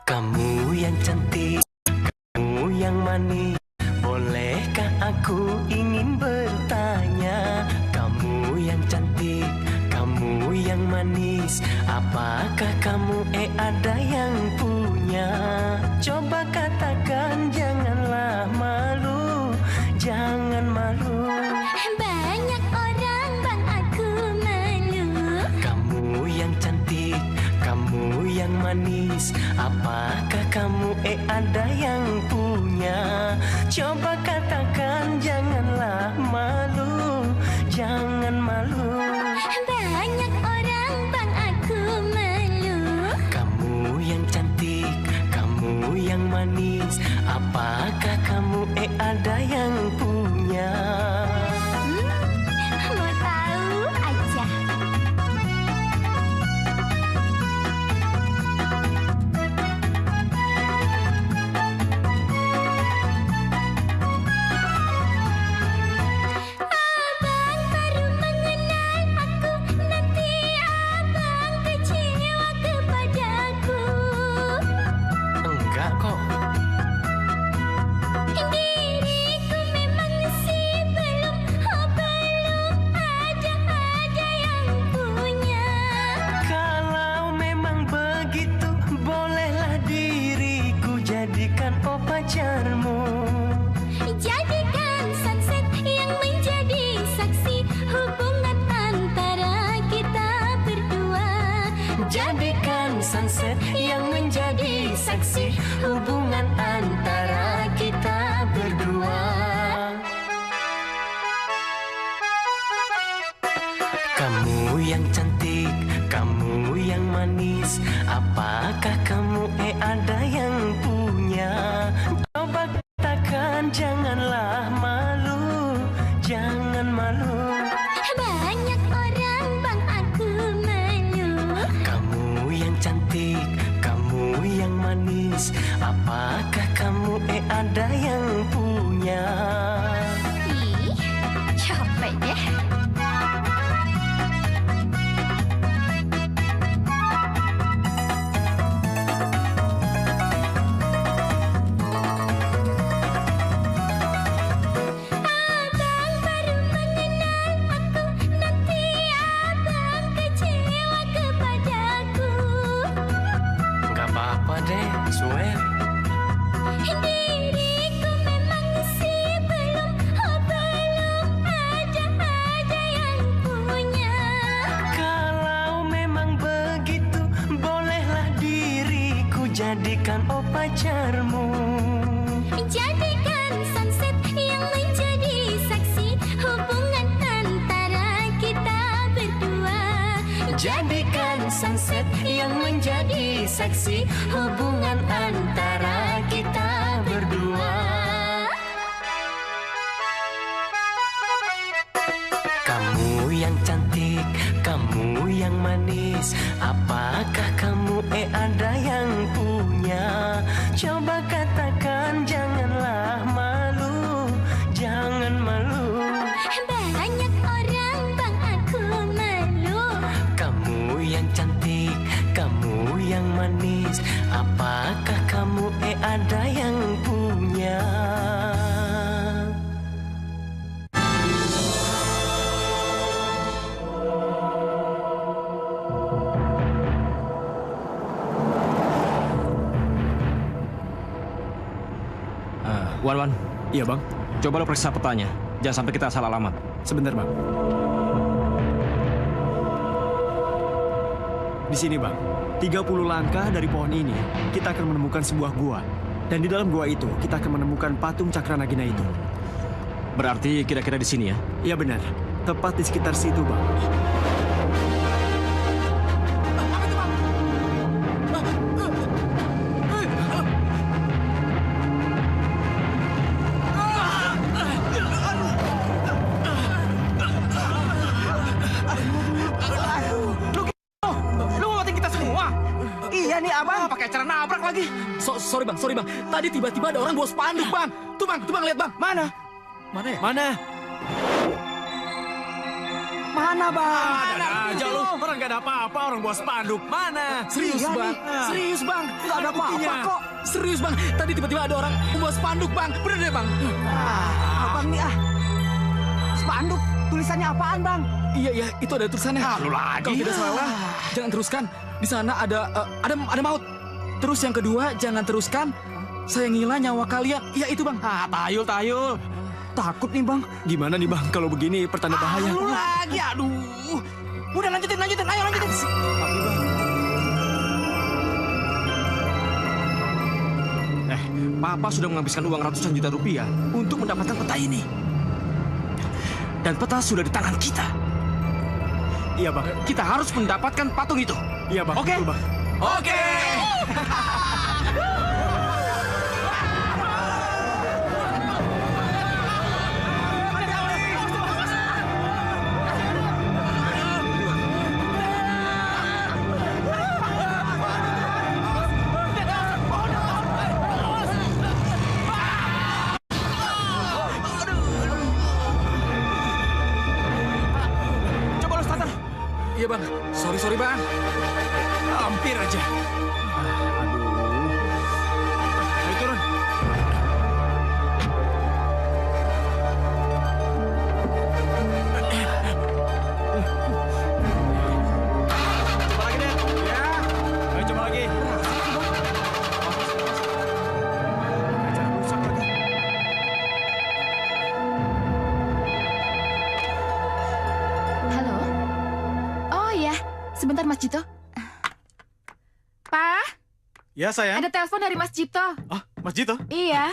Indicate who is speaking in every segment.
Speaker 1: Kamu yang cantik, kamu yang manis, bolehkah aku ingin bertanya? Kamu yang cantik, kamu yang manis, apakah kamu ada yang punya? Coba katakan, janganlah malu, jangan malu.
Speaker 2: Banyak orang bang aku malu.
Speaker 1: Kamu yang cantik, kamu yang manis, apakah kamu ada yang punya? Coba katakan, janganlah malu, jangan malu.
Speaker 2: Banyak orang bang aku malu.
Speaker 1: Kamu yang cantik, kamu yang manis, apakah kamu ada yang punya?
Speaker 2: Mau tahu aja. Abang baru mengenal aku, nanti abang kecewa kepadaku.
Speaker 1: Enggak kok.
Speaker 2: Diriku memang belum ada yang punya.
Speaker 1: Kalau memang begitu, bolehlah diriku jadikan pacarmu.
Speaker 2: Jadikan sunset yang menjadi saksi hubungan antara kita berdua.
Speaker 1: Jadikan sunset yang menjadi saksi hubungan antara kita berdua. Kamu yang cantik, kamu yang manis, apakah kamu ada yang punya? Coba katakan, janganlah malu, jangan malu.
Speaker 2: Banyak orang bang aku malu.
Speaker 1: Kamu yang cantik, kamu yang manis, apakah kamu ada yang punya?
Speaker 2: Ih, capek deh. Abang baru mengenal aku, nanti abang kecewa kepadaku.
Speaker 1: Gak apa-apa deh, Suel.
Speaker 2: Diriku memang belum ada yang punya.
Speaker 1: Kalau memang begitu, bolehlah diriku jadikan pacarmu.
Speaker 2: Jadikan sunset yang menjadi saksi hubungan antara kita berdua.
Speaker 1: Jadikan sunset yang menjadi saksi hubungan antara kita berdua. Kamu yang cantik, kamu yang manis, apakah kamu ada yang punya? Coba katakan, janganlah malu, jangan malu.
Speaker 2: Banyak orang bang aku malu.
Speaker 1: Kamu yang cantik, kamu yang manis, apakah kamu ada yang punya?
Speaker 3: Wan,
Speaker 4: Iya bang,
Speaker 3: coba lo periksa petanya. Jangan sampai kita salah alamat.
Speaker 4: sebentar bang. Di sini bang, 30 langkah dari pohon ini, kita akan menemukan sebuah gua. Dan di dalam gua itu, kita akan menemukan patung Cakra Nagina itu.
Speaker 3: Berarti kira-kira di sini ya?
Speaker 4: Iya benar, tepat di sekitar situ bang.
Speaker 5: lagi. Sorry bang. Tadi tiba-tiba ada orang bawa spanduk bang. Tuh bang lihat bang. Mana? Mana ya?
Speaker 4: Mana?
Speaker 5: Mana bang?
Speaker 4: Ada aja lu. Orang gak ada apa-apa, orang bawa spanduk. Mana?
Speaker 5: Serius
Speaker 4: Iya
Speaker 5: bang.
Speaker 4: nih.
Speaker 5: Serius bang. Gak ada apa-apa
Speaker 4: Buktinya.
Speaker 5: kok. Serius bang. Tadi tiba-tiba ada orang bawa spanduk bang. Bener deh bang.
Speaker 6: Abang nih spanduk tulisannya apaan bang?
Speaker 5: Iya itu ada tulisannya.
Speaker 4: Lu lagi.
Speaker 5: Kalau tidak salah, jangan teruskan. Di sana ada maut. Terus yang kedua, jangan teruskan. Sayangilah nyawa kalian. Iya itu bang.
Speaker 4: Tayul.
Speaker 6: Takut nih bang.
Speaker 4: Gimana nih bang, kalau begini pertanda bahaya.
Speaker 5: Lu lagi, aduh. Udah lanjutin. Ayo lanjutin.
Speaker 4: Tapi bang.
Speaker 3: Papa sudah menghabiskan uang ratusan juta rupiah untuk mendapatkan peta ini. Dan peta sudah di tangan kita.
Speaker 4: Iya bang.
Speaker 3: Kita harus mendapatkan patung itu.
Speaker 4: Iya bang.
Speaker 3: Oke?
Speaker 4: Betul, bang.
Speaker 5: Oke.
Speaker 3: Coba lu starter.
Speaker 5: Iya bang. Sorry bang.
Speaker 4: Hampir aja. Ayo turun. Coba lagi deh. Ya. Ayo coba lagi. Kaca rusak lagi.
Speaker 2: Halo? Oh ya, sebentar Mas Jito. Pak,
Speaker 7: Ya sayang.
Speaker 2: ada telepon dari Mas Jito.
Speaker 7: Ah, Mas Jito.
Speaker 2: Iya.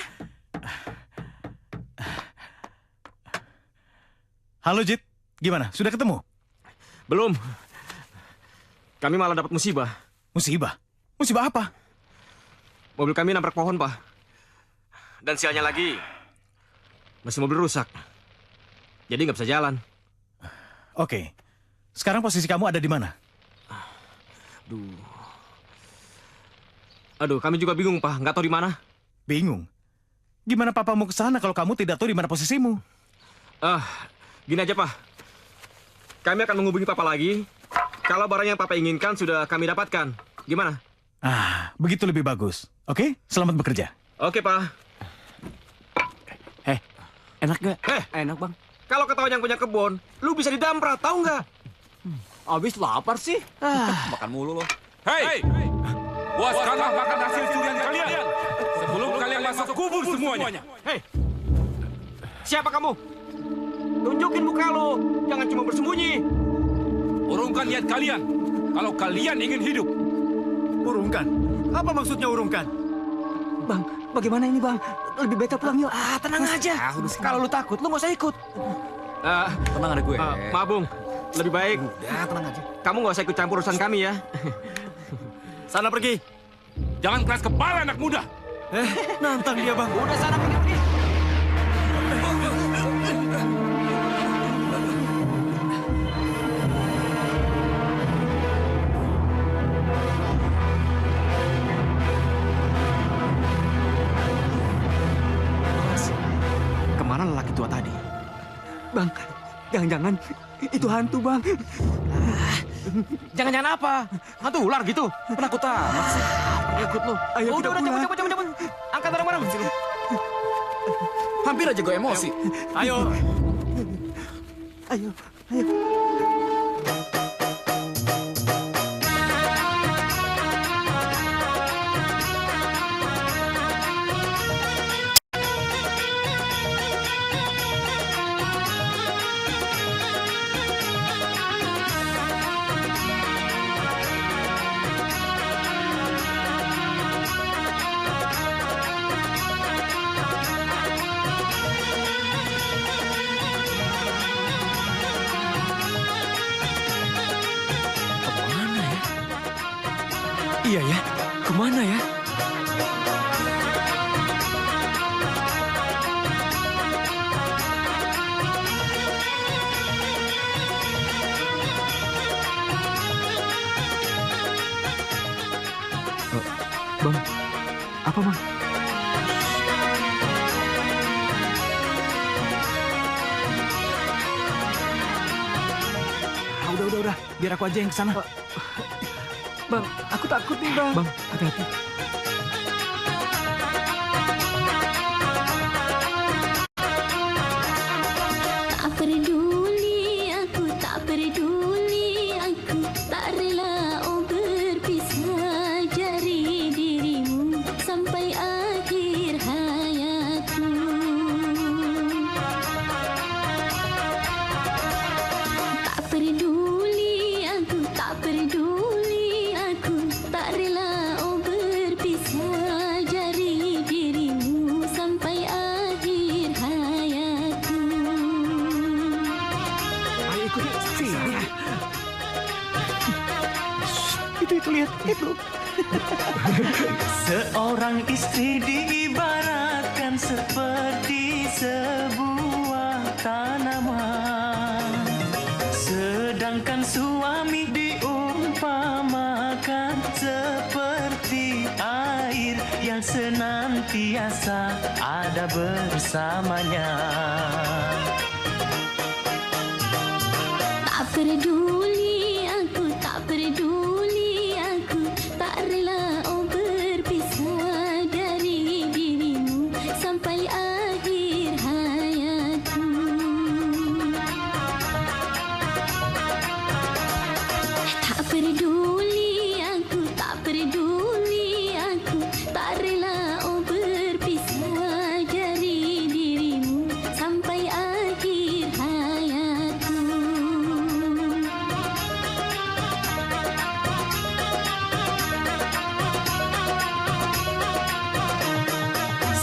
Speaker 7: Halo Jit, gimana? Sudah ketemu?
Speaker 3: Belum. Kami malah dapat musibah.
Speaker 7: Musibah? Musibah apa?
Speaker 3: Mobil kami nabrak pohon, Pak. Dan sialnya lagi, mesin mobil rusak. Jadi nggak bisa jalan.
Speaker 7: Oke. Sekarang posisi kamu ada di mana?
Speaker 3: Aduh, kami juga bingung, Pak. Nggak tahu di mana.
Speaker 7: Bingung. Gimana papa mau ke sana kalau kamu tidak tahu di mana posisimu?
Speaker 3: Gini aja, Pak. Kami akan menghubungi Papa lagi. Kalau barang yang Papa inginkan sudah kami dapatkan. Gimana?
Speaker 7: Ah, begitu lebih bagus. Oke, selamat bekerja.
Speaker 3: Oke, Pak.
Speaker 4: Enak gak?
Speaker 6: Enak bang.
Speaker 3: Kalau ketahuan yang punya kebun, lu bisa didamprat, tahu nggak?
Speaker 6: Abis lapar sih.
Speaker 8: Makan mulu loh.
Speaker 9: Hei! Puaskanlah makan hasil curian kalian sebelum kalian masuk kubur semuanya.
Speaker 3: Hei! Siapa kamu? Tunjukin muka lu. Jangan cuma bersembunyi.
Speaker 9: Urungkan niat kalian kalau kalian ingin hidup.
Speaker 4: Urungkan? Apa maksudnya urungkan?
Speaker 6: Bang, bagaimana ini bang? Lebih baik kita pulang yuk.
Speaker 3: Tenang aja. Kalau lu takut, lu nggak usah ikut.
Speaker 8: Tenang ada gue.
Speaker 3: Maaf, Bung. Lebih baik
Speaker 8: Ya, tenang aja.
Speaker 3: kamu nggak usah ikut campur urusan kami ya.
Speaker 4: Sana pergi.
Speaker 9: Jangan keras kepala anak muda.
Speaker 4: Nantang dia bang.
Speaker 3: Udah sana pergi. Kemana lelaki tua tadi?
Speaker 6: Bang, jangan-jangan itu hantu bang.
Speaker 3: Jangan-jangan apa? Hantu ular gitu? Penakut amat sih. Ikut lu.
Speaker 6: Ayo
Speaker 3: Oh,
Speaker 6: kita
Speaker 3: udah,
Speaker 6: pulang.
Speaker 3: cepet. Angkat barang-barang.
Speaker 5: Hampir aja gue emosi.
Speaker 4: Ayo.
Speaker 6: Ayo.
Speaker 4: Iya ya. Kemana ya?
Speaker 3: Bang,
Speaker 4: apa, Bang?
Speaker 7: Udah. Biar aku aja yang kesana.
Speaker 4: Bang, aku takut nih, Bang. Bang, hati-hati.
Speaker 10: Tak peduli aku, tak peduli aku, tak rela berpisah dari dirimu sampai akhir hayatku. Tak peduli aku, tak peduli aku, tak rela berpisah dari dirimu sampai akhir hayatku.
Speaker 4: Ayo ikuti sini. Itu lihat itu.
Speaker 1: Seorang istri diibaratkan seperti sebuah tanaman, sedangkan suami diumpamakan seperti air yang senantiasa ada bersamanya.
Speaker 10: Tak peduli aku, tak peduli aku, tak rela berpisah dari dirimu sampai akhir hayatku. Tak peduli aku, tak peduli aku, tak rela berpisah dari dirimu sampai akhir hayatku.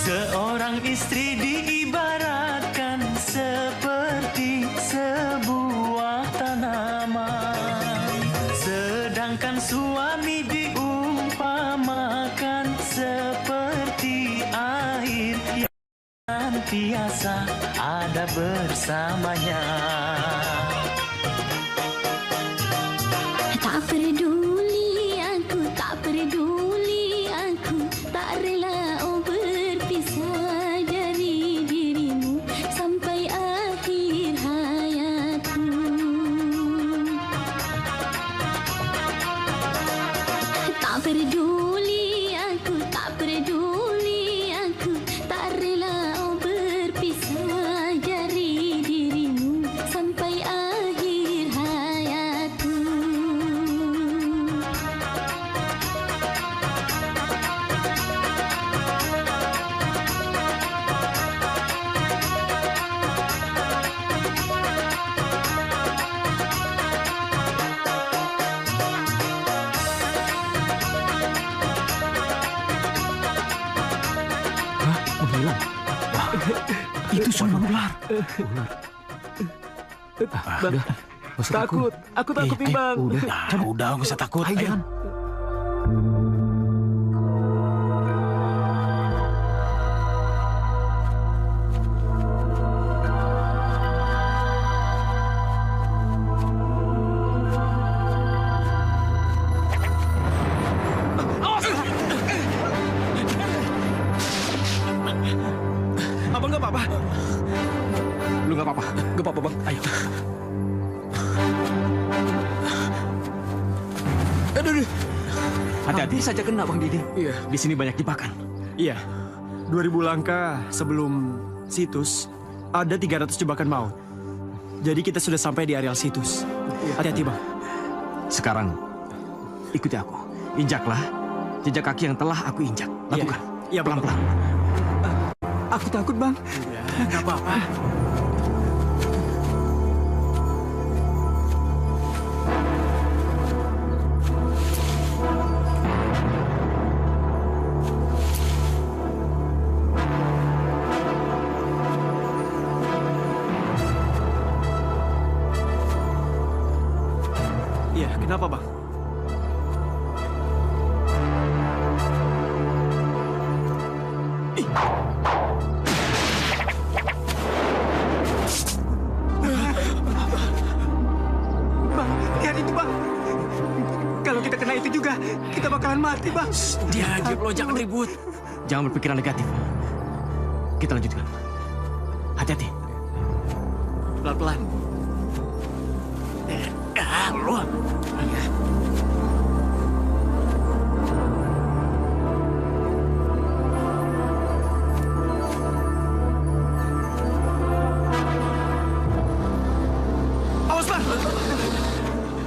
Speaker 1: Seorang istri diibaratkan seperti sebuah tanaman, sedangkan suami diumpamakan seperti air yang senantiasa ada bersamanya.
Speaker 10: Tak peduli aku, tak peduli aku, tak rela berpisah dari dirimu sampai akhir hayatku. Tak peduli aku, tak peduli aku, tak rela berpisah dari dirimu sampai akhir hayatku.
Speaker 4: Menghilang. Itu suara ular. Bang, takut. Aku takut nih, Bang.
Speaker 7: Udah, nggak usah takut. Ayo.
Speaker 4: Abang nggak apa-apa.
Speaker 3: Lu nggak apa-apa.
Speaker 4: Nggak apa-apa, Bang. Ayo. Aduh.
Speaker 3: Hati-hati.
Speaker 4: Hampir saja kena, Bang Didi.
Speaker 3: Iya, di sini banyak jebakan.
Speaker 4: Iya. 2000 langkah sebelum situs ada 300 jebakan maut. Jadi kita sudah sampai di areal situs. Hati-hati, Bang.
Speaker 3: Sekarang ikuti aku. Injaklah jejak kaki yang telah aku injak. Lakukan.
Speaker 4: Iya, Bang.
Speaker 3: Pelan-pelan.
Speaker 4: Aku takut, Bang. Nggak apa-apa. Iya, kenapa, Bang? Bang, lihat itu, Bang. Kalau kita kena itu juga, kita bakalan mati, Bang.
Speaker 6: Dia aja lo jangan ribut.
Speaker 3: Jangan berpikiran negatif. Kita lanjutkan. Hati-hati.
Speaker 4: Pelan-pelan. Lu. Iya. Awas, Bang!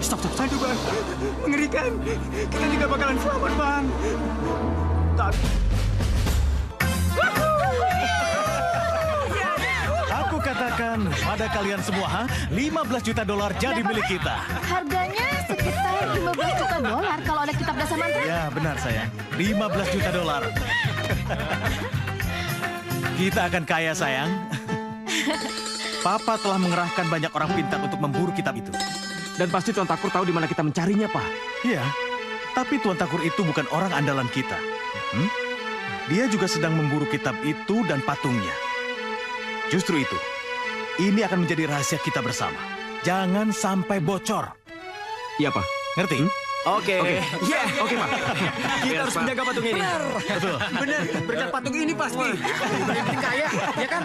Speaker 4: Stop. Aduh, Bang. Mengerikan. Kita juga bakalan selamat, Bang.
Speaker 7: Aku katakan pada kalian semua, ha? 15 juta dolar jadi milik kita.
Speaker 2: Harganya sekitar 15 juta dolar kalau ada kitab dasar mantra.
Speaker 7: Ya, benar sayang. 15 juta dolar. Kita akan kaya, sayang. Papa telah mengerahkan banyak orang pintar untuk memburu kitab itu.
Speaker 3: Dan pasti Tuan Takur tahu di mana kita mencarinya, Pak.
Speaker 7: Iya, tapi Tuan Takur itu bukan orang andalan kita. Dia juga sedang memburu kitab itu dan patungnya. Justru itu, ini akan menjadi rahasia kita bersama. Jangan sampai bocor.
Speaker 3: Iya, Pak.
Speaker 7: Ngerti?
Speaker 4: Oke.
Speaker 3: Oke, Pak.
Speaker 4: Kita harus menjaga patung ini.
Speaker 7: Betul.
Speaker 4: Benar, berkat patung ini pasti. Kita kaya, ya kan?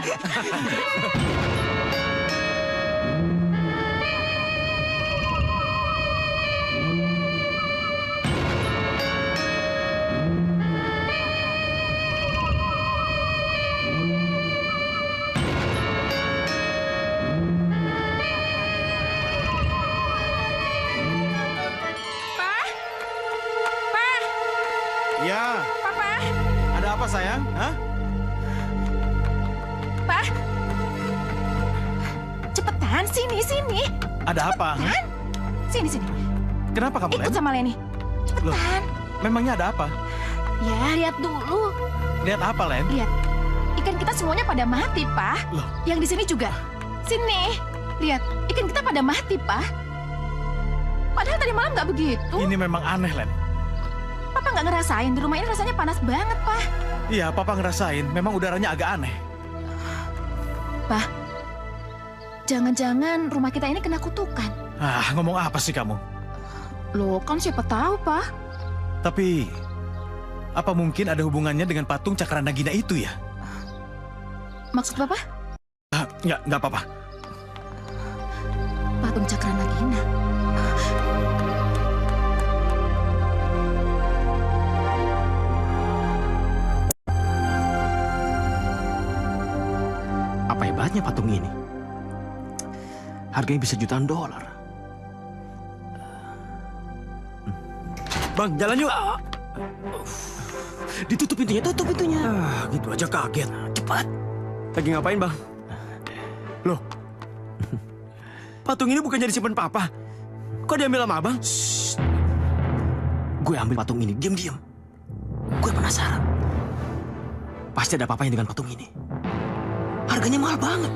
Speaker 7: Ya.
Speaker 2: Papa,
Speaker 7: Ada apa, sayang? Hah?
Speaker 2: Pak. Cepetan, sini.
Speaker 7: Ada apa?
Speaker 2: Cepetan. Sini.
Speaker 7: Kenapa kamu,
Speaker 2: Ikut
Speaker 7: Len?
Speaker 2: sama Leni.
Speaker 7: Loh.
Speaker 2: Cepetan.
Speaker 7: Memangnya ada apa?
Speaker 2: Ya, lihat dulu.
Speaker 7: Lihat apa, Len?
Speaker 2: Lihat. Ikan kita semuanya pada mati, Pak.
Speaker 7: Loh.
Speaker 2: Yang di sini juga. Sini. Lihat, ikan kita pada mati, Pak. Padahal tadi malam nggak begitu.
Speaker 7: Ini memang aneh, Len.
Speaker 2: Papa nggak ngerasain, di rumah ini rasanya panas banget, Pak.
Speaker 7: Iya, Papa ngerasain. Memang udaranya agak aneh.
Speaker 2: Pak, jangan-jangan rumah kita ini kena kutukan.
Speaker 7: Ngomong apa sih kamu?
Speaker 2: Loh, kan siapa tahu, Pak.
Speaker 7: Tapi, apa mungkin ada hubungannya dengan patung Cakranagina itu ya?
Speaker 2: Maksud Papa?
Speaker 7: Nggak apa-apa.
Speaker 2: Patung Cakranagina.
Speaker 3: Apa hebatnya patung ini? Harganya bisa jutaan dolar.
Speaker 4: Bang, jalan yuk.
Speaker 3: Ditutup pintunya, tutup pintunya.
Speaker 4: Gitu aja kaget.
Speaker 3: Cepat.
Speaker 4: Lagi ngapain, Bang? Loh. Patung ini bukannya disimpan Papa. Kok diambil sama Abang?
Speaker 3: Gue ambil patung ini, diam-diam. Gue penasaran. Pasti ada apa-apanya dengan patung ini. Harganya mahal banget.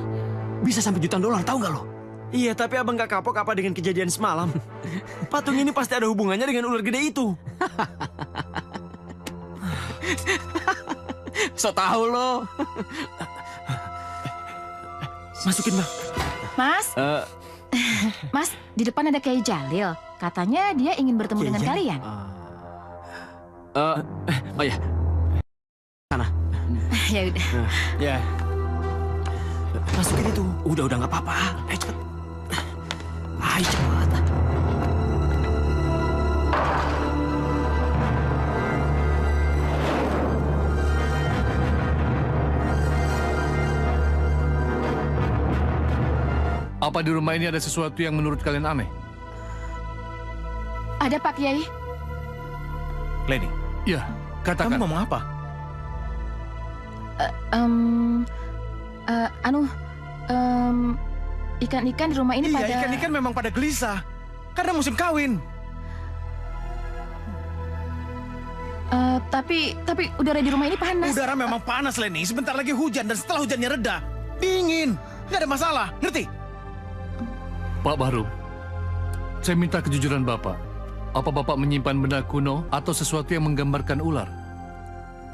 Speaker 3: Bisa sampai jutaan dolar, tahu nggak lo?
Speaker 4: Iya, tapi Abang gak kapok apa dengan kejadian semalam? Patung ini pasti ada hubungannya dengan ular gede itu.
Speaker 5: So tahu lo.
Speaker 4: Masukin, Bang.
Speaker 2: Mas? Mas, di depan ada Kiai Jalil. Katanya dia ingin bertemu
Speaker 4: Kiai
Speaker 2: dengan
Speaker 4: Jalil?
Speaker 2: kalian.
Speaker 3: Oh ya. Sana.
Speaker 2: Ya udah.
Speaker 4: Ya.
Speaker 3: Masukin itu. Udah nggak apa-apa. Ayo cepet. Ayo cepet.
Speaker 9: Apa di rumah ini ada sesuatu yang menurut kalian aneh?
Speaker 2: Ada Pak Kiai.
Speaker 7: Leni,
Speaker 9: Ya, katakan.
Speaker 7: kamu ngomong apa?
Speaker 2: Ikan-ikan di rumah ini pada...
Speaker 7: Iya, ikan-ikan memang pada gelisah. Karena musim kawin.
Speaker 2: Tapi udara di rumah ini panas.
Speaker 7: Udara memang panas, Leni. Sebentar lagi hujan, dan setelah hujannya reda, dingin. Nggak ada masalah, ngerti?
Speaker 9: Pak Baru, saya minta kejujuran Bapak. Apa Bapak menyimpan benda kuno atau sesuatu yang menggambarkan ular?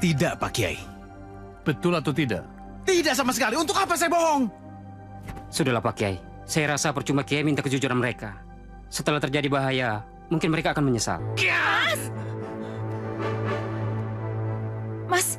Speaker 7: Tidak, Pak Kiai.
Speaker 9: Betul atau tidak?
Speaker 7: Tidak sama sekali. Untuk apa saya bohong?
Speaker 11: Sudahlah Pak Kiai, saya rasa percuma Kiai minta kejujuran mereka. Setelah terjadi bahaya, mungkin mereka akan menyesal.
Speaker 2: Mas,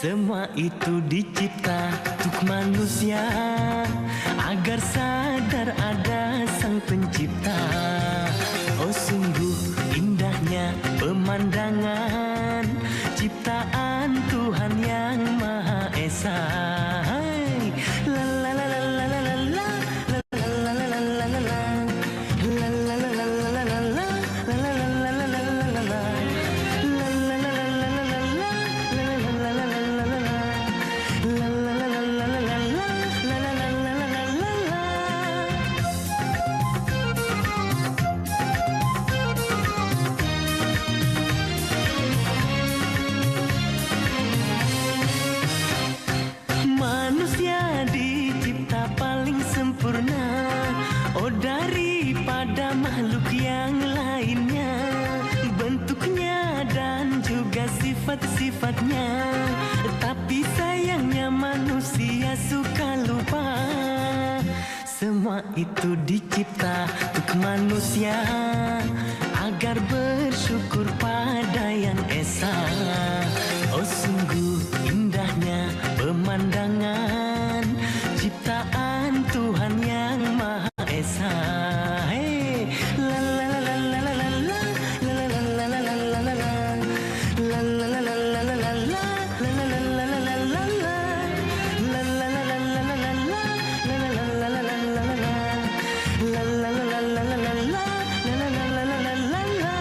Speaker 1: Semua itu dicipta untuk manusia agar sadar ada sang pencipta. Oh sungguh indahnya pemandangan ciptaan Tuhan yang Maha Esa. Hai, la la la la la la la la la la la la la la la. Manusia dicipta paling sempurna, oh daripada makhluk yang lainnya. Bentuknya dan juga sifat-sifatnya, tapi sayangnya manusia suka lupa. Semua itu dicipta untuk manusia agar bersyukur pada yang esa. Oh sungguh indahnya pemandangan ciptaan Tuhan yang Maha Esa. Hey, la la la la la la la la la la la la la la la. La la la la la la la la. La la la la la la la la. La la la la la la la la. La la la la la la la la. La la la la la la la la. La la la la la la la la.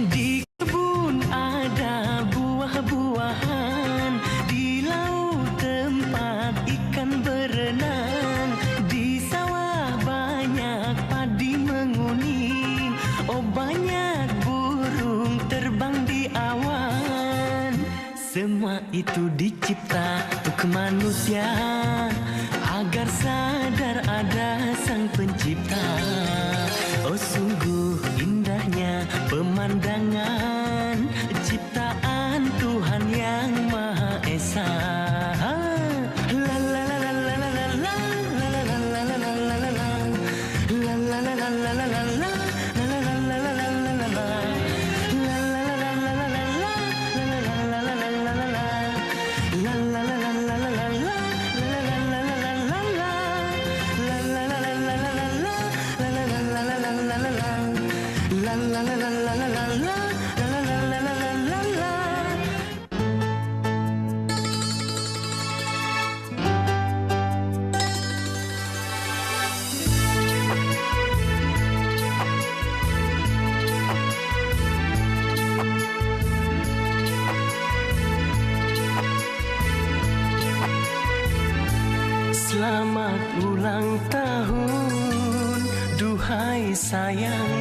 Speaker 1: Di kebun ada buah-buahan, di laut tempat ikan berenang, di sawah banyak padi menguning, oh banyak burung terbang di awan. Semua itu dicipta untuk manusia agar sadar ada sang pencipta. Oh sungguh indahnya pemandangan ciptaan Tuhan yang Maha Esa. La la la la la la la la la la la la la la la la. La la la la la la la la. La la la la la la la la la. La la la la la la la la. La la la la la la la la la. La la la la la la la la. La la la la la la la la. La la la la la la la la. La la la la la la la la la. La la la la la la la la. La la la la la la la. Selamat ulang tahun, duhai sayang.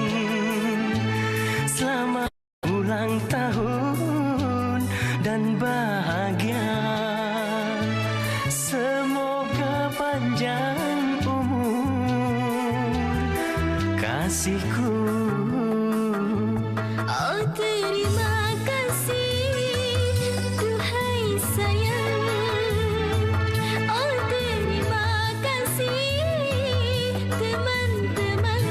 Speaker 1: Selamat ulang tahun dan bahagia. Semoga panjang umur kasihku.
Speaker 12: Oh terima kasih duhai sayang. Oh terima kasih teman-teman.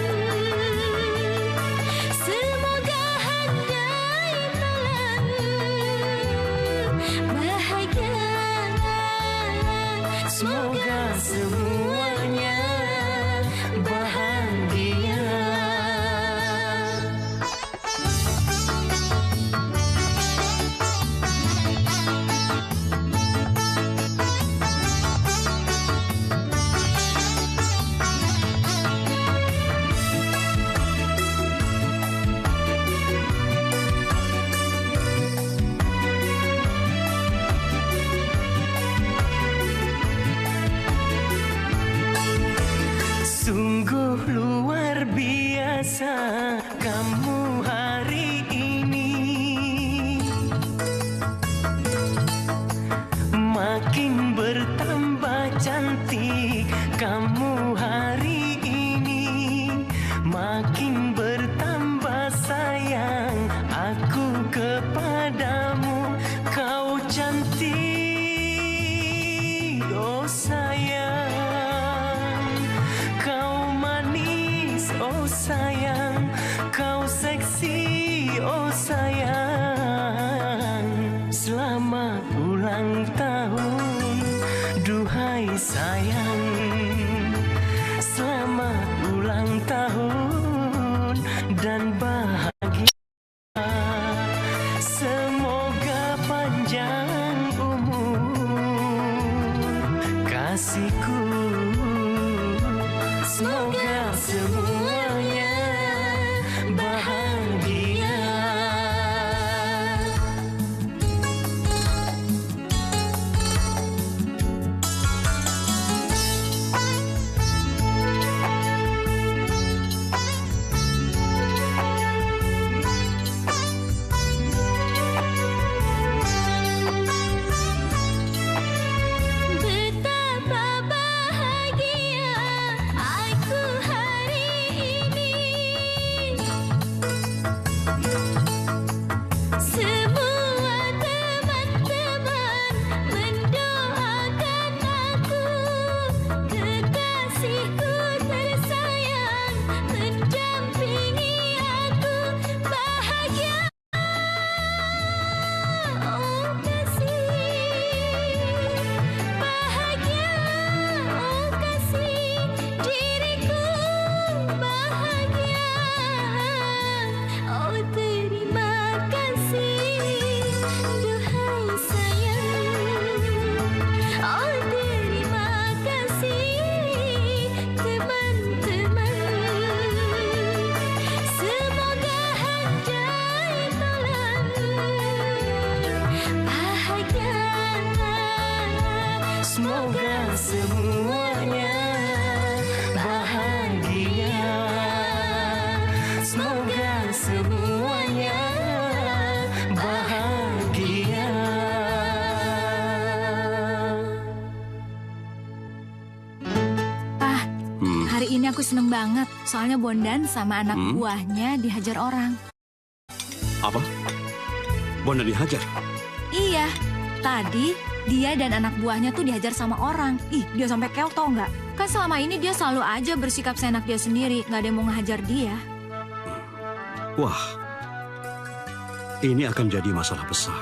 Speaker 10: seneng banget. Soalnya Bondan sama anak
Speaker 13: Hmm?
Speaker 10: buahnya dihajar orang.
Speaker 13: Apa? Bondan dihajar?
Speaker 10: Iya, tadi dia dan anak buahnya tuh dihajar sama orang. Ih, dia sampai keok tau nggak? Kan selama ini dia selalu aja bersikap seenak dia sendiri. Nggak ada yang mau ngehajar dia.
Speaker 13: Wah, ini akan jadi masalah besar.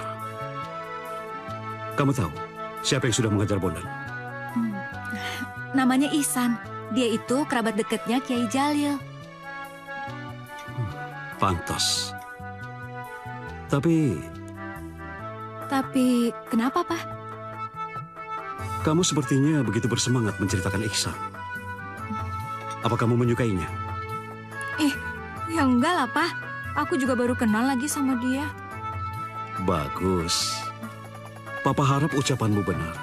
Speaker 13: Kamu tahu siapa yang sudah mengajar Bondan?
Speaker 10: Namanya Ihsan. Dia itu kerabat deketnya Kiai Jalil.
Speaker 13: Pantas. Tapi
Speaker 10: kenapa, Pak?
Speaker 13: kamu sepertinya begitu bersemangat menceritakan Ihsan. Apa kamu menyukainya?
Speaker 10: Ya enggak lah, Pak. Aku juga baru kenal lagi sama dia.
Speaker 13: Bagus. Papa harap ucapanmu benar.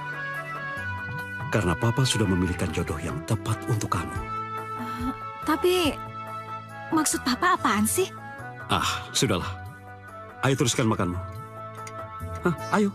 Speaker 13: Karena Papa sudah memilihkan jodoh yang tepat untuk kamu.
Speaker 10: Tapi maksud Papa apaan sih?
Speaker 13: Ah, sudahlah. Ayo teruskan makanmu. Hah, ayo.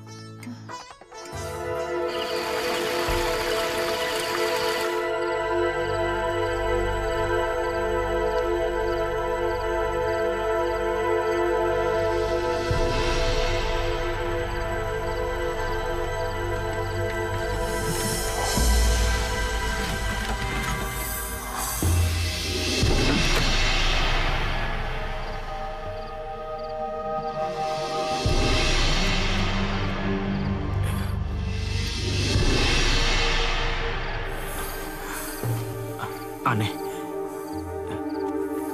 Speaker 3: Aneh.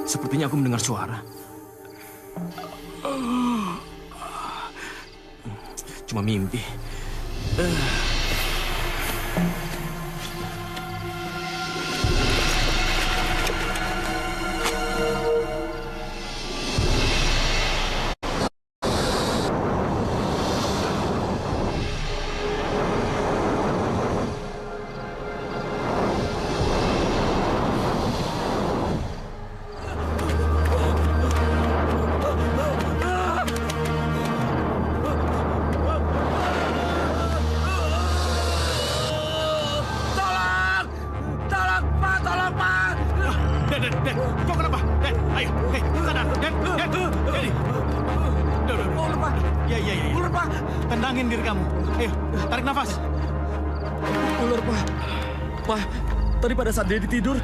Speaker 3: Sepertinya aku mendengar suara. Cuma mimpi.
Speaker 7: Kau kenapa? Ayo, sadar. Jadi. Ular, Pak. Ya. Ular, Pak. Tenangin diri kamu. Ayo, tarik nafas.
Speaker 5: Ular, Pak. Pak, tadi pada saat dia tidur,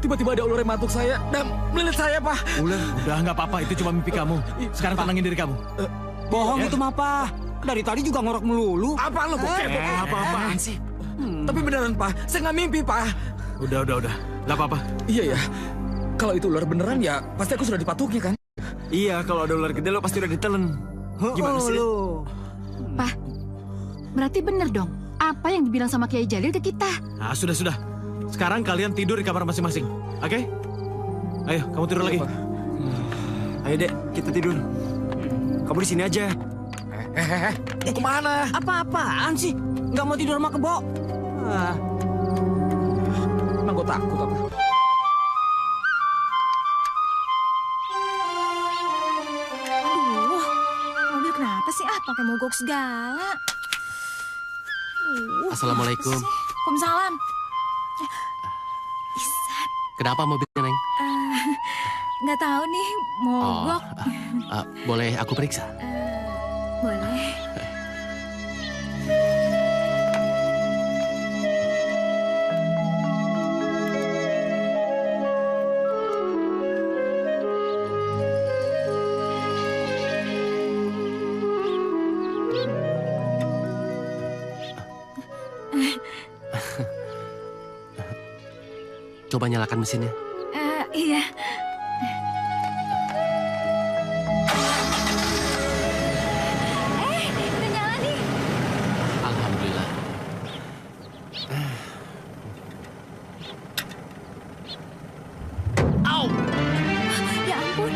Speaker 5: tiba-tiba ada ular yang matuk saya dan melilit saya, Pak.
Speaker 7: Ular, udah nggak apa-apa. Itu cuma mimpi kamu. Sekarang tenangin diri kamu.
Speaker 6: Bohong itu mah, Pak. Dari tadi juga ngorok melulu.
Speaker 5: Apaan lo, bokep?
Speaker 3: Apa-apaan sih?
Speaker 5: Tapi beneran, Pak. Saya nggak mimpi, Pak.
Speaker 7: Udah. Nggak apa-apa.
Speaker 5: Iya ya. Kalau itu ular beneran ya pasti aku sudah dipatuki kan?
Speaker 4: Iya, kalau ada ular gede lo pasti udah ditelen. Gimana sih?
Speaker 2: Pak, berarti bener dong apa yang dibilang sama Kiai Jalil ke kita.
Speaker 7: Nah, sudah. Sekarang kalian tidur di kamar masing-masing. Oke? Ayo, kamu tidur lagi.
Speaker 4: Ayo, Dek, kita tidur. Kamu di sini aja.
Speaker 5: Mau kemana?
Speaker 6: Apa-apaan sih? Nggak mau tidur sama kebo?
Speaker 5: Emang gue takut apa?
Speaker 10: Mobil kenapa sih? Pakai mogok segala.
Speaker 1: Assalamualaikum.
Speaker 10: Waalaikumsalam. Ihsan.
Speaker 1: Kenapa mobilnya, Neng?
Speaker 10: Nggak tahu nih, mogok.
Speaker 1: Boleh aku periksa?
Speaker 10: Boleh.
Speaker 1: Coba nyalakan mesinnya.
Speaker 10: Iya. Udah nyala nih.
Speaker 1: Alhamdulillah.
Speaker 10: Au! Ya ampun.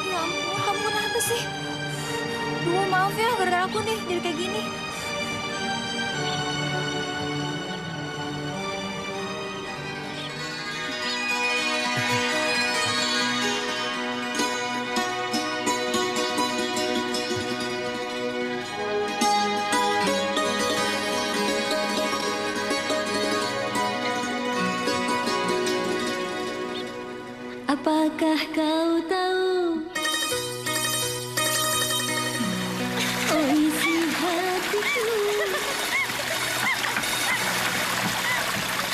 Speaker 10: Ya ampun, kamu kenapa sih? Duh, maaf ya, gara-gara aku nih jadi kayak gini.
Speaker 12: Apakah kau tahu? Oh isi hatiku.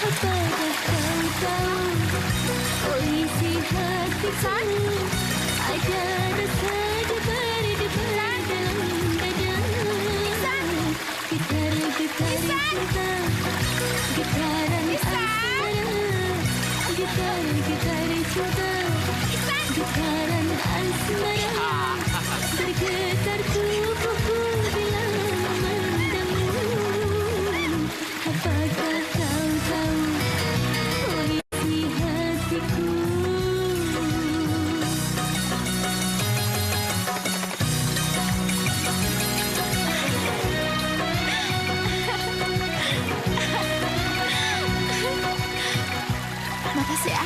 Speaker 12: Apakah kau tahu? Oh isi hatiku. Ada rasa getar dalam dada. Getar-getar cinta, getaran asmara. Getar-getar cinta, getaran asmara. Bergetar tubuhku bila memandangmu. Apakah kau tahu? Oh isi hatiku.
Speaker 2: Makasih ya.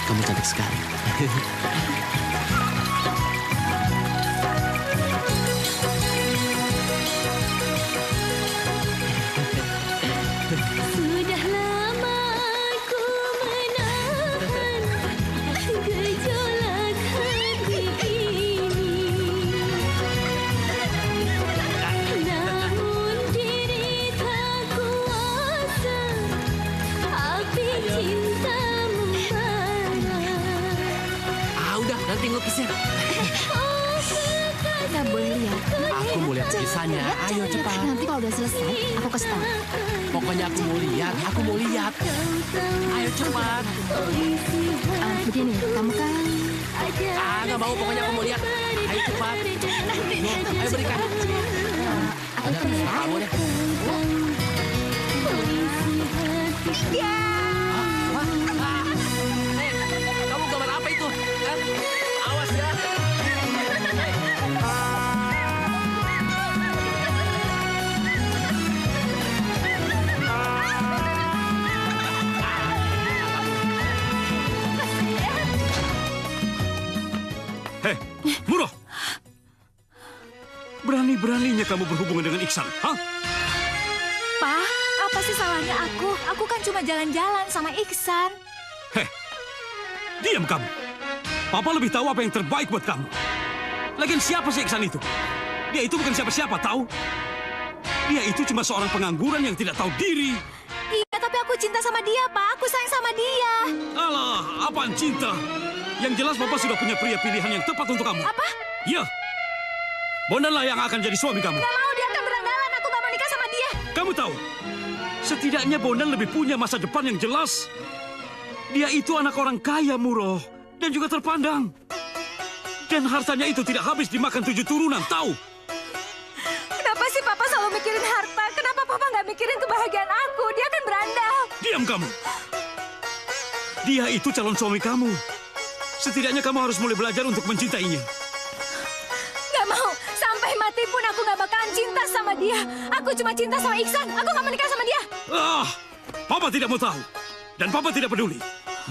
Speaker 3: Kamu cantik sekali.
Speaker 12: Sudah lama ku menahan gejolak hati ini. Namun diri tak kuasa, api cintamu bara.
Speaker 3: Udah, nanti ngelukisnya.
Speaker 2: Nggak boleh lihat.
Speaker 3: Aku mau lihat lukisannya. Ayo cepat.
Speaker 2: Nanti kalau udah selesai, aku kasih tahu.
Speaker 3: Pokoknya aku mau lihat. Ayo cepat.
Speaker 2: Begini, kamu kan...
Speaker 3: Nggak mau, pokoknya aku mau lihat. Ayo cepat. Ayo berikan.
Speaker 2: Aku terus.
Speaker 3: Kamu deh. Kamu gambar apa itu? Awas ya.
Speaker 13: Hei, Muroh! Berani-beraninya kamu berhubungan dengan Iksan, hah?
Speaker 10: Pak, apa sih salahnya aku? Aku kan cuma jalan-jalan sama Iksan.
Speaker 13: Heh, diam kamu. Papa lebih tahu apa yang terbaik buat kamu. Lagian siapa sih Iksan itu? Dia itu bukan siapa-siapa, tahu? Dia itu cuma seorang pengangguran yang tidak tahu diri.
Speaker 10: Iya, tapi aku cinta sama dia, Pak. Aku sayang sama dia.
Speaker 13: Alah, apaan cinta? Yang jelas Papa sudah punya pria pilihan yang tepat untuk kamu.
Speaker 10: Apa?
Speaker 13: Iya. Bondanlah yang akan jadi suami kamu.
Speaker 10: Gak mau, dia akan berandalan. Aku gak mau nikah sama dia.
Speaker 13: Kamu tahu, setidaknya Bondan lebih punya masa depan yang jelas. Dia itu anak orang kaya, Muroh, dan juga terpandang. Dan hartanya itu tidak habis dimakan 7 turunan, tahu?
Speaker 10: Kenapa sih Papa selalu mikirin harta? Kenapa Papa gak mikirin kebahagiaan aku? Dia kan berandal.
Speaker 13: Diam kamu. Dia itu calon suami kamu. Setidaknya kamu harus mulai belajar untuk mencintainya.
Speaker 10: Gak mau. Sampai mati pun aku gak bakalan cinta sama dia. Aku cuma cinta sama Iksan. Aku gak mau nikah sama dia.
Speaker 13: Papa tidak mau tahu. Dan Papa tidak peduli.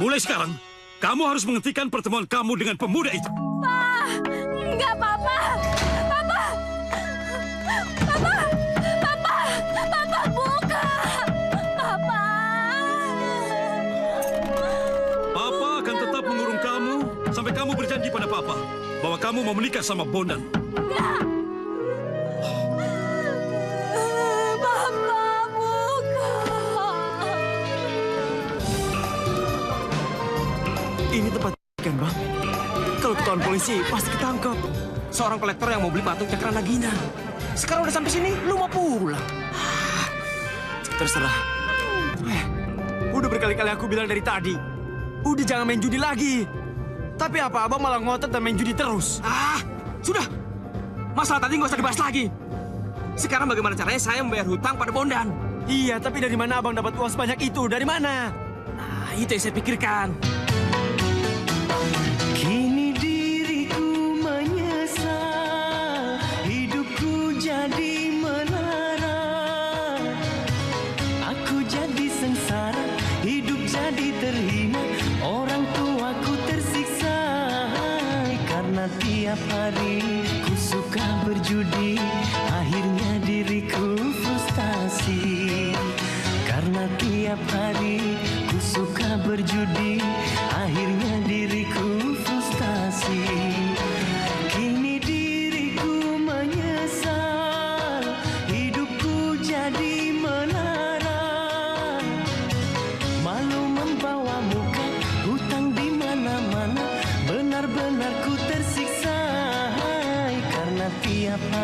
Speaker 13: Mulai sekarang, kamu harus menghentikan pertemuan kamu dengan pemuda itu.
Speaker 10: Pak, enggak Papa. Papa. Papa. Papa. Papa buka. Papa.
Speaker 13: Papa akan tetap mengurung kamu sampai kamu berjanji pada Papa bahwa kamu mau menikah sama Bondan.
Speaker 10: Enggak. Papa buka.
Speaker 4: Ini tempat kan, Bang? Kalau ketahuan polisi, pasti ketangkap.
Speaker 3: Seorang kolektor yang mau beli patung Cakra Nagina. Sekarang udah sampai sini, lu mau pulang.
Speaker 4: Terserah. Udah berkali-kali aku bilang dari tadi. Udah jangan main judi lagi. Tapi apa, Abang malah ngotot dan main judi terus.
Speaker 3: Sudah. Masalah tadi nggak usah dibahas lagi. Sekarang bagaimana caranya saya membayar hutang pada Bondan?
Speaker 4: Iya, tapi dari mana Abang dapat uang sebanyak itu? Dari mana?
Speaker 3: Nah, itu yang saya pikirkan.
Speaker 1: Kini diriku menyesal, hidupku jadi melarat. Aku jadi sengsara, hidup jadi terhina, orang tuaku tersiksa. Karena tiap hari ku suka berjudi, akhirnya diriku frustasi. Karena tiap hari ku suka berjudi, akhirnya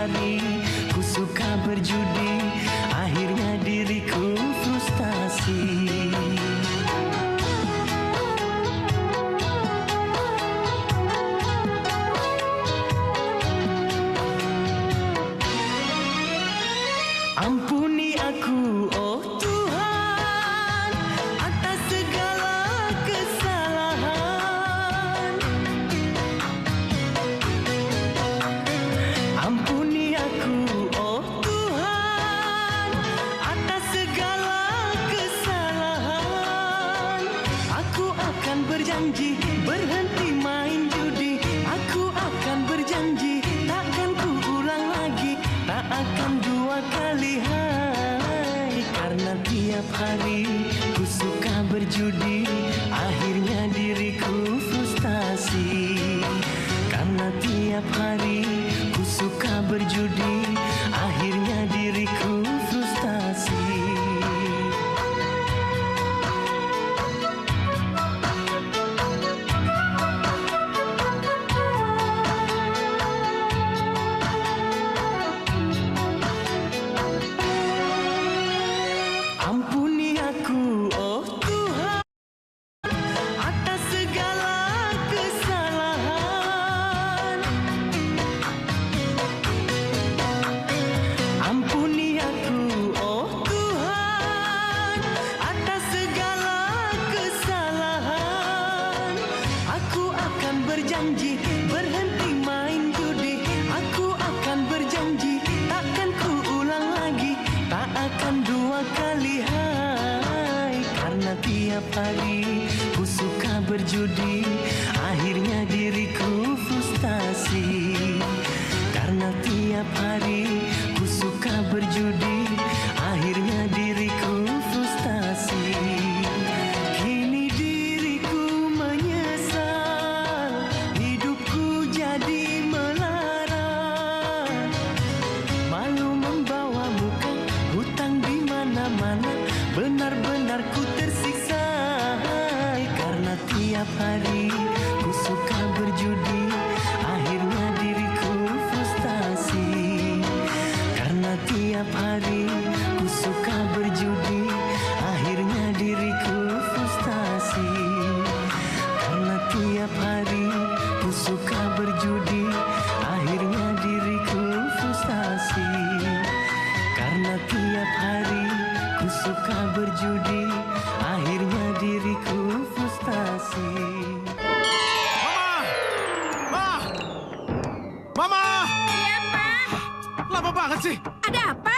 Speaker 1: hari ku suka berjudi, akhirnya diriku frustasi. Ampuni aku, oh Tuhan, atas segala kesalahan. Ampuni aku, oh Tuhan, atas segala kesalahan. Aku akan berjanji berhenti main judi. Aku akan berjanji takkan ku ulang lagi, tak akan dua kali hai. Karena tiap hari ku suka berjudi, akhirnya diriku frustasi. Karena tiap hari ku suka berjudi, akhirnya diriku frustasi. Ampuni aku, oh Tuhan, atas segala kesalahan. Ampuni aku, oh Tuhan, atas segala kesalahan. Aku akan berjanji berhenti main judi. Aku akan berjanji takkan ku ulang lagi, tak akan dua kali hai. Karena tiap hari ku suka berjudi, akhirnya diriku frustasi. Karena tiap hari ku suka berjudi, akhirnya diriku frustasi. Kini diriku menyesal, hidupku jadi melara. Malu membawa muka, hutang di mana-mana, benar-benar ku tersiksa. Karena tiap hari ku suka berjudi, akhirnya diriku frustasi. Karena tiap hari ku suka berjudi, akhirnya diriku frustasi. Karena tiap hari ku suka berjudi, akhirnya diriku frustasi. Karena tiap hari ku suka berjudi, akhirnya diriku frustasi.
Speaker 7: Mama!
Speaker 2: Iya, Pak.
Speaker 7: Lama banget sih.
Speaker 2: Ada apa?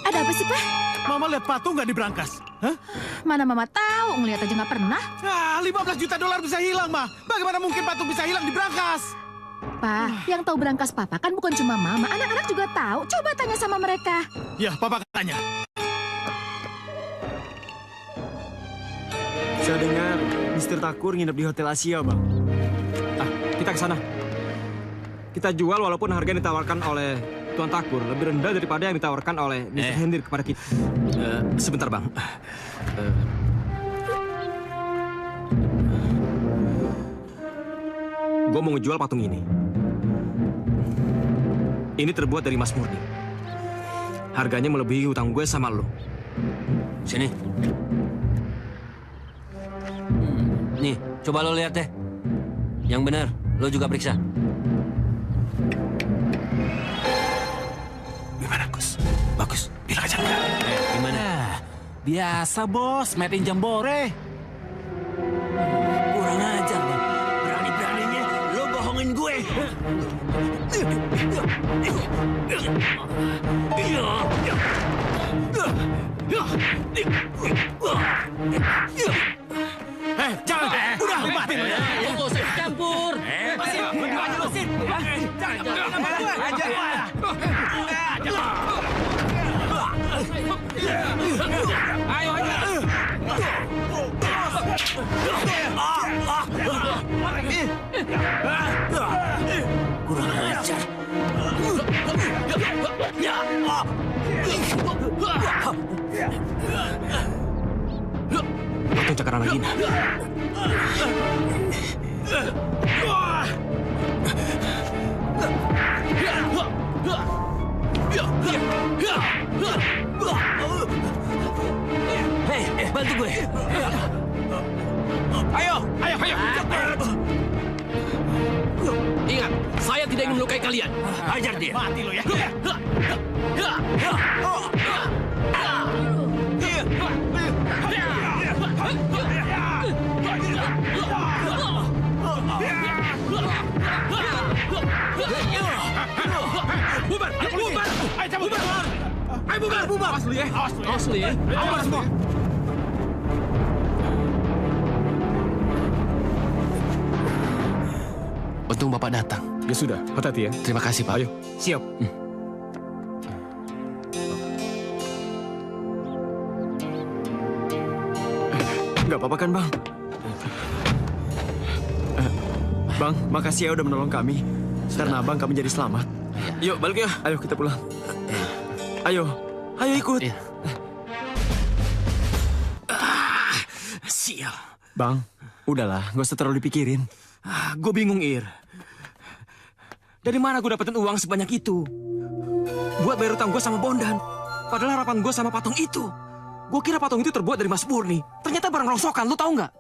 Speaker 2: Ada apa sih, Pak?
Speaker 7: Mama lihat patung nggak di brankas? Hah?
Speaker 2: Mana Mama tahu, ngeliat aja nggak pernah.
Speaker 7: Ah, 15 juta dolar bisa hilang, Ma. Bagaimana mungkin patung bisa hilang di brankas?
Speaker 2: Pak, yang tahu berangkas Papa kan bukan cuma Mama, anak-anak juga tahu. Coba tanya sama mereka.
Speaker 7: Ya, Papa tanya.
Speaker 4: Saya dengar Mr. Takur nginep di Hotel Asia, Bang.
Speaker 3: Ah, kita ke sana. Kita jual walaupun harga yang ditawarkan oleh Tuan Takur lebih rendah daripada yang ditawarkan oleh Mr. Hendir kepada kita. Sebentar, Bang. Gue mau ngejual patung ini. Ini terbuat dari emas murni. Harganya melebihi hutang gue sama lo.
Speaker 14: Sini. Nih, coba lo lihat deh. Yang benar, lo juga periksa.
Speaker 7: Gimana, Gus? Bagus. Bilang aja enggak.
Speaker 14: Gimana?
Speaker 5: Biasa, Bos. Made in Jambore.
Speaker 14: Kurang ajar lo. Berani-beraninya lo bohongin gue.
Speaker 7: Jangan. Udah, lepatin.
Speaker 14: Lo usah campur.
Speaker 7: Kurang ajar.
Speaker 3: Patung Cakra Nagina.
Speaker 14: Ada yang melukai kalian. Hajar dia.
Speaker 7: Mati lo ya.
Speaker 13: Bubar! Bubar! Ayo cabut! Bubar! Ayo bubar! Bubar!
Speaker 14: Awas lu ya. Awas lu ya.
Speaker 13: Awas semua!
Speaker 14: Untung Bapak datang.
Speaker 3: Ya sudah, hati-hati ya.
Speaker 14: Terima kasih, Pak.
Speaker 3: Ayo. Siap.
Speaker 4: Nggak apa-apa kan, Bang? Bang, makasih ya udah menolong kami. Karena Abang kami jadi selamat.
Speaker 3: Yuk, balik ya.
Speaker 4: Ayo kita pulang. Ayo, ayo ikut.
Speaker 3: Sial.
Speaker 4: Bang, udahlah, nggak usah terlalu dipikirin.
Speaker 3: Gue bingung, Ir. Dari mana gue dapetin uang sebanyak itu? Buat bayar utang gue sama Bondan. Padahal harapan gue sama patung itu. Gue kira patung itu terbuat dari Mas Murni. Ternyata barang rongsokan, lu tahu nggak?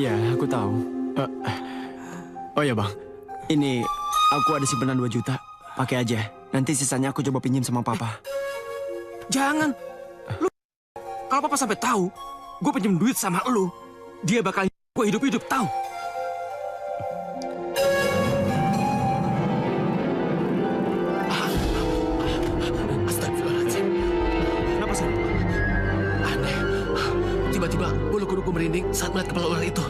Speaker 4: Iya, aku tahu. Oh ya, Bang. Ini aku ada simpanan 2 juta. Pakai aja. Nanti sisanya aku coba pinjam sama Papa.
Speaker 3: Jangan. Lu, kalau Papa sampai tahu, gue pinjam duit sama lu, dia bakal gue hidup-hidup, tahu?
Speaker 14: Astagfirullahaladzim.
Speaker 4: Kenapa sih?
Speaker 14: Aneh. Tiba-tiba bulu kuduku merinding saat melihat kepala ular itu.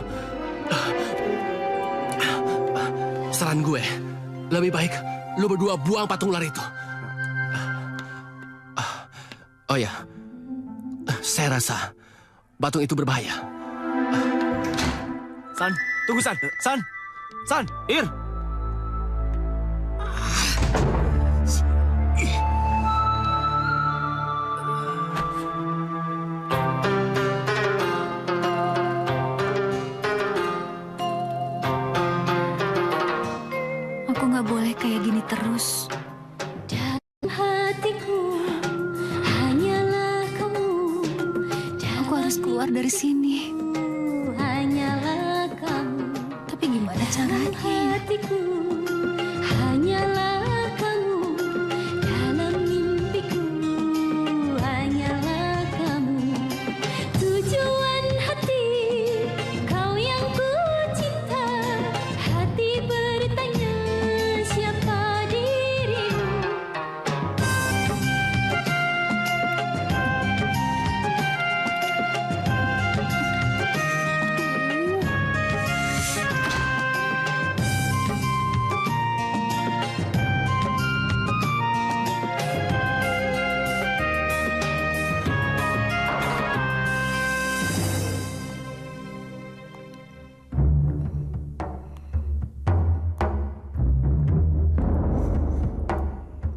Speaker 14: Saran gue, lebih baik lu berdua buang patung ular itu. Oh ya, saya rasa patung itu berbahaya.
Speaker 4: San, tunggu San. San, San, Ir.
Speaker 10: Aku nggak boleh kayak gini terus.
Speaker 12: Hatiku hanyalah kamu.
Speaker 10: Aku harus keluar dari sini.
Speaker 12: Hanyalah kamu.
Speaker 10: Tapi gimana caranya?
Speaker 12: Hatiku hanyalah kamu. Dalam mimpiku hanyalah kamu. Tujuan hati kau yang ku cinta. Hati bertanya siapa dirimu.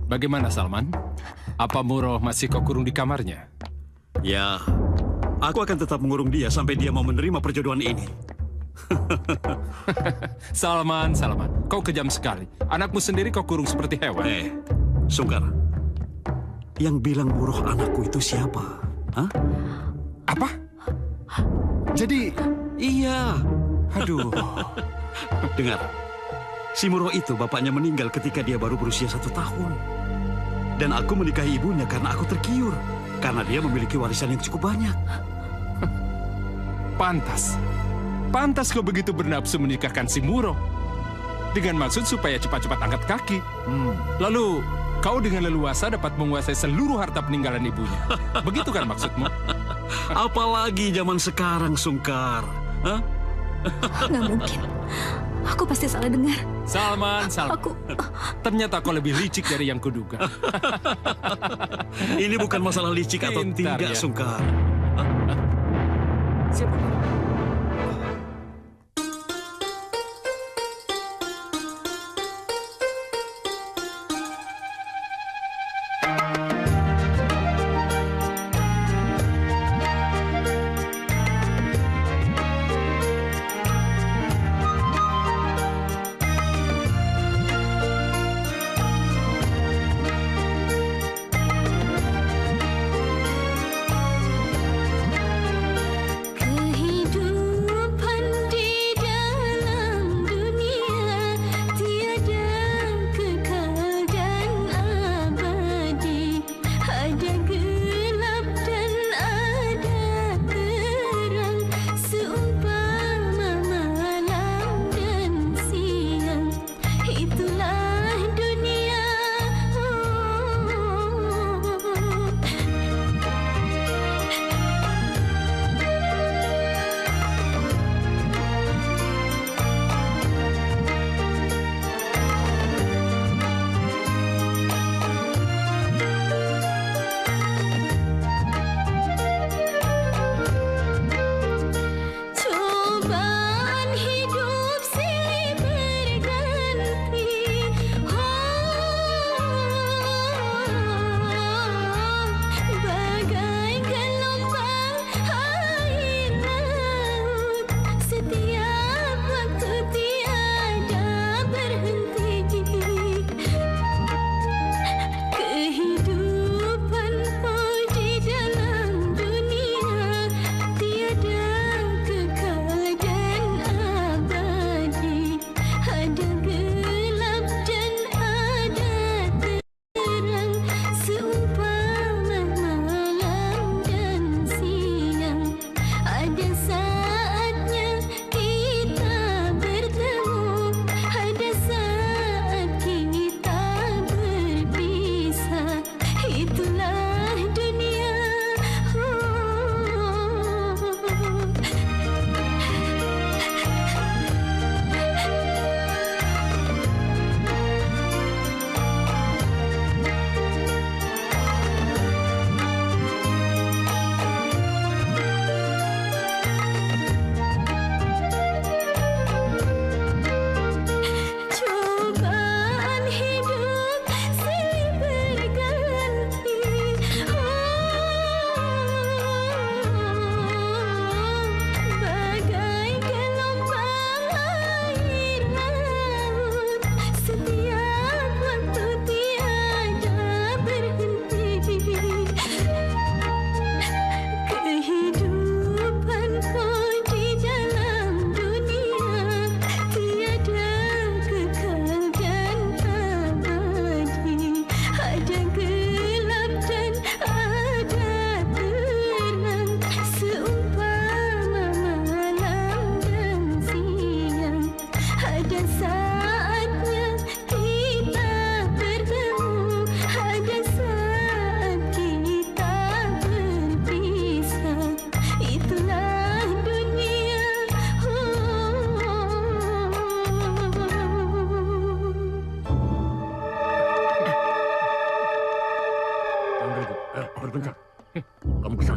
Speaker 15: Bagaimana, Salman? Apa Muro masih kau kurung di kamarnya?
Speaker 13: Ya, aku akan tetap mengurung dia sampai dia mau menerima perjodohan ini.
Speaker 15: Salman, kau kejam sekali. Anakmu sendiri kau kurung seperti hewan.
Speaker 13: Sungkar, yang bilang buruh anakku itu siapa? Hah?
Speaker 15: Apa? Jadi,
Speaker 13: iya.
Speaker 15: Aduh.
Speaker 13: Dengar, si Muro itu bapaknya meninggal ketika dia baru berusia 1 tahun. Dan aku menikahi ibunya karena aku tergiur. Karena dia memiliki warisan yang cukup banyak.
Speaker 15: Pantas. Pantas kau begitu bernafsu menikahkan si Muro. Dengan maksud supaya cepat-cepat angkat kaki. Lalu, kau dengan leluasa dapat menguasai seluruh harta peninggalan ibunya. Begitu kan maksudmu?
Speaker 13: Apalagi zaman sekarang, Sungkar. Hah?
Speaker 10: Nggak mungkin. Aku pasti salah dengar.
Speaker 15: Salman. Ternyata kau lebih licik dari yang kuduga.
Speaker 13: Ini bukan masalah licik atau
Speaker 15: Pintar,
Speaker 13: tidak,
Speaker 15: ya.
Speaker 13: Sungkar.
Speaker 3: Siapa?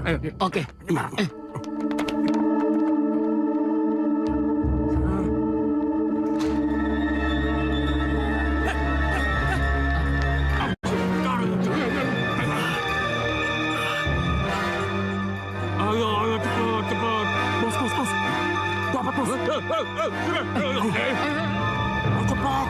Speaker 5: Oke.
Speaker 13: Ayo, cepat. Bos. Dapat, bos. Cepat.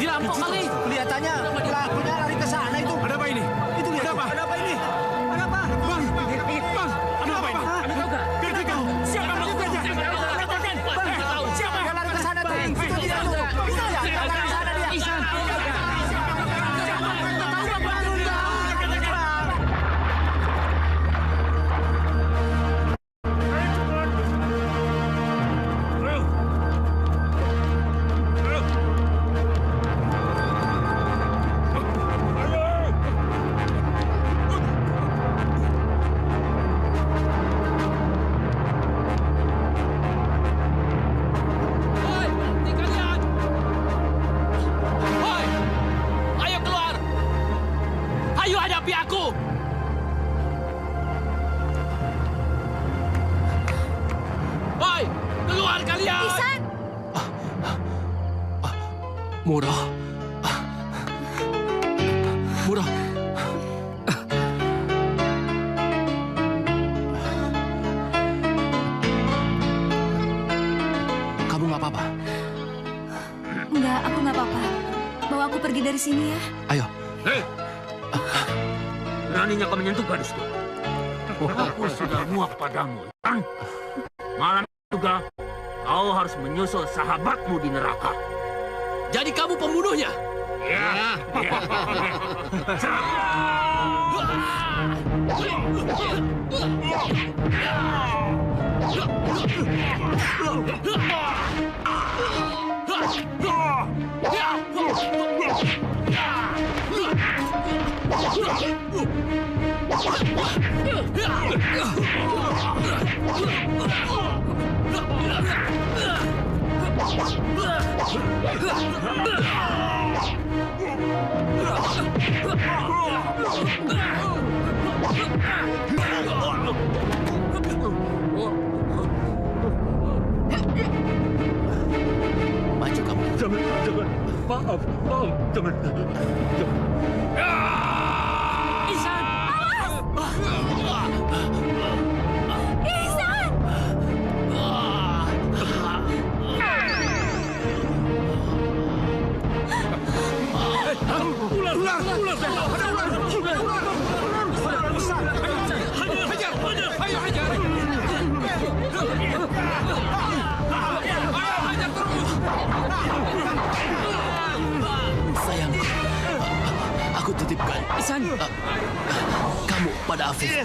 Speaker 5: Dirampok kali.
Speaker 6: Kelihatannya pelakunya lari ke sana itu.
Speaker 13: Ada apa ini?
Speaker 6: Itu lihat.
Speaker 13: Ada apa?
Speaker 6: Ada apa ini? Ada apa?
Speaker 13: Bang, ada apa ini? Kerja kau. Siapa melakukannya?
Speaker 6: Bang, siapa yang lari ke sana tuh? Itu dia tuh. Itu dia. Lari ke sana dia.
Speaker 5: Ihsan. Ayo keluar. Ayo hadapi aku. Woi, keluar kalian.
Speaker 10: Ihsan!
Speaker 5: Murah. Murah. Kamu nggak apa-apa?
Speaker 10: Enggak, aku nggak apa-apa. Bawa aku pergi dari sini ya.
Speaker 5: Ayo.
Speaker 13: Hei! Beraninya kau menyentuh gadisku. Aku sudah muak padamu, kan? Malam juga kau harus menyusul sahabatmu di neraka.
Speaker 5: Jadi kamu pembunuhnya?
Speaker 13: Ya.
Speaker 5: Maju kamu.
Speaker 13: Jangan. Maaf, jangan.
Speaker 5: Ihsan!
Speaker 10: Ihsan!
Speaker 5: Sayang, aku titipkan
Speaker 10: Ihsan!
Speaker 5: kamu pada Afif.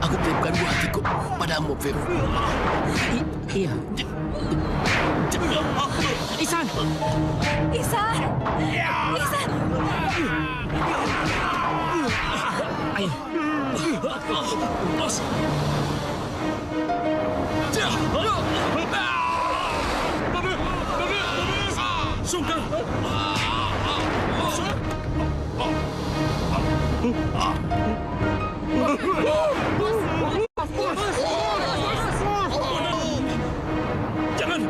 Speaker 5: Aku titipkan buah hatiku padamu, Afif. Iya. Ihsan!
Speaker 10: Ihsan! Ihsan!
Speaker 5: Ayo. Bos.
Speaker 13: Sungkan.
Speaker 5: Jangan.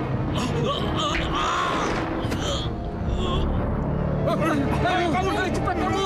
Speaker 13: Kamu cepat kamu.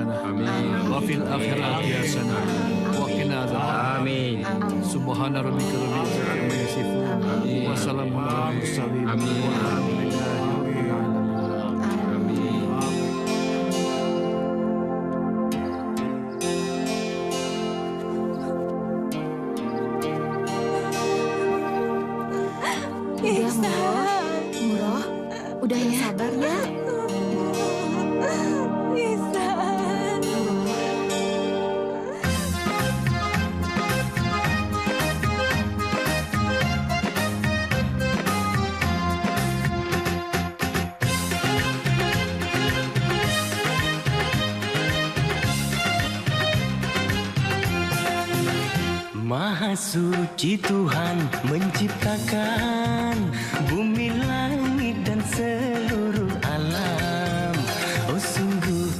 Speaker 9: hasanah. Wa fil akhirati hasanah. Wa qina adzabannar.
Speaker 11: Amin.
Speaker 9: Subhana rabbika rabbil izzati amma yasifun. Wa salamun alal mursalin. Walhamdulillahi rabbil alamin.
Speaker 10: Udah, Muroh. Muroh, udah ya. Sabar ya.
Speaker 1: Maha suci Tuhan menciptakan bumi, langit dan seluruh alam. Oh sungguh